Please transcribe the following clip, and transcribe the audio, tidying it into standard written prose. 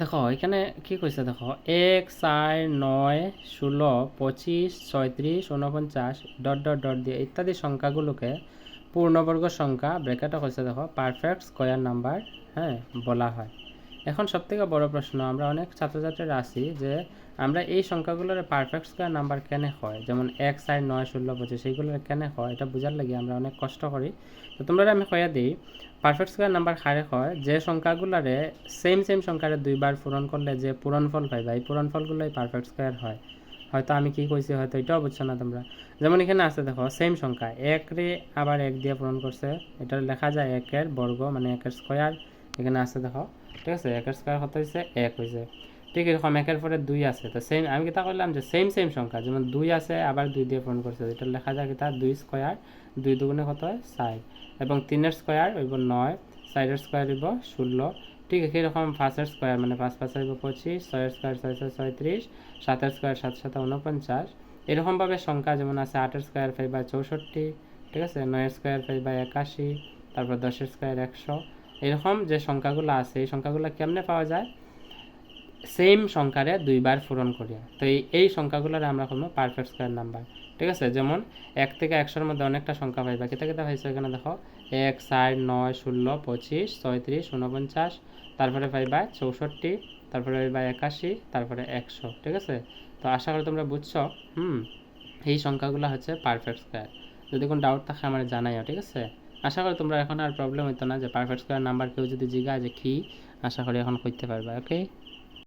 দেখো এখানে কি কইছে, দেখো 1 4 9 16 25 36 49 ডট ডট ডট দিয়ে ইত্যাদি সংখ্যাগুলোকে পূর্ণবর্গ সংখ্যা ব্র্যাকেটে কইছে দেখো পারফেক্ট স্কয়ার নাম্বার, হ্যাঁ, বলা হয়। এখন সবথেকে বড় প্রশ্ন, আমরা অনেক ছাত্রছাত্রীরা আছি যে আমরা এই সংখ্যাগুলোর পারফেক্ট স্কয়ার নাম্বার কেন হয়, যেমন 1 4 9 16 25 সেইগুলোর কেন হয়, এটা বোঝার লাগে আমরা অনেক কষ্ট করি। তো তোমরা আমি কইয়া দিই, পারফেক্ট স্কয়ার নাম্বার খারে হয় যে সংখ্যাগুলোরে সেম সংখ্যারে দুইবার পূরণ করলে যে পূরণফল পাইবা, এই পূরণফলগুলোই পারফেক্ট স্কয়ার হয়। হয়তো আমি কি কইছি হয়তো এটাও বুঝছো না তোমরা। যেমন এখানে আছে দেখো সেম সংখ্যা 1 রে আবার 1 দিয়ে পূরণ করছে, এটা লেখা যায় 1 এর বর্গ মানে 1 এর স্কয়ার। এখানে আছে দেখো, ঠিক আছে, 1 এর স্কয়ার কত হইছে 1 হইছে। ঠিক এরকম 1 এর পরে 2 আছে, তো সেম আমি কিতা করলাম যে সেম সংখ্যা যেমন 2 আছে আবার 2 দিয়ে পূরণ করছে, এটা লেখা যায় কিতা 2 স্কয়ার, 2 দুগুণে কত হয় 4, এবং 3 এর স্কয়ার হইব 9, 4 এর স্কয়ার হইব 16। ঠিক আছে, এরকম 5 এর স্কয়ার মানে 5 5 হইব 25, 6 এর স্কয়ার 6 6 36, 7 এর স্কয়ার 7 7 49। এরকমভাবে সংখ্যা যেমন আছে 8 এর স্কয়ার পাইবা 64, ঠিক আছে, 9 এর স্কয়ার পাইবা 81, তারপর 10 এর স্কয়ার 100। এরকম যে সংখ্যাগুলো আছে এই সংখ্যাগুলো কেমনে পাওয়া যায়, সেম সংখ্যারে দুইবার পূরণ করিয়া। তো এই সংখ্যাগুলোর আমরা কোনো পারফেক্ট স্কয়ার নাম্বার। ঠিক আছে, যেমন 1 থেকে 100-এর মধ্যে অনেকটা সংখ্যা পাইবা, কেতা কেতা হয়েছে এখানে দেখো 1 4 9 16 25 36 49, তারপরে পাইবা 64, তারপরে পাইবা 81, তারপরে 100। ঠিক আছে, তো আশা করি তোমরা বুঝছো। এই সংখ্যাগুলো হচ্ছে পারফেক্ট স্কয়ার। যদি কোনো ডাউট থাকে আমার জানাইও, ঠিক আছে। আশা করি তোমরা এখন আর প্রবলেম হইতো না যে পারফেক্ট স্কয়ার নাম্বার কেউ যদি জিজ্ঞাসা যে কি, আশা করি এখন করতে পারবা। ওকে।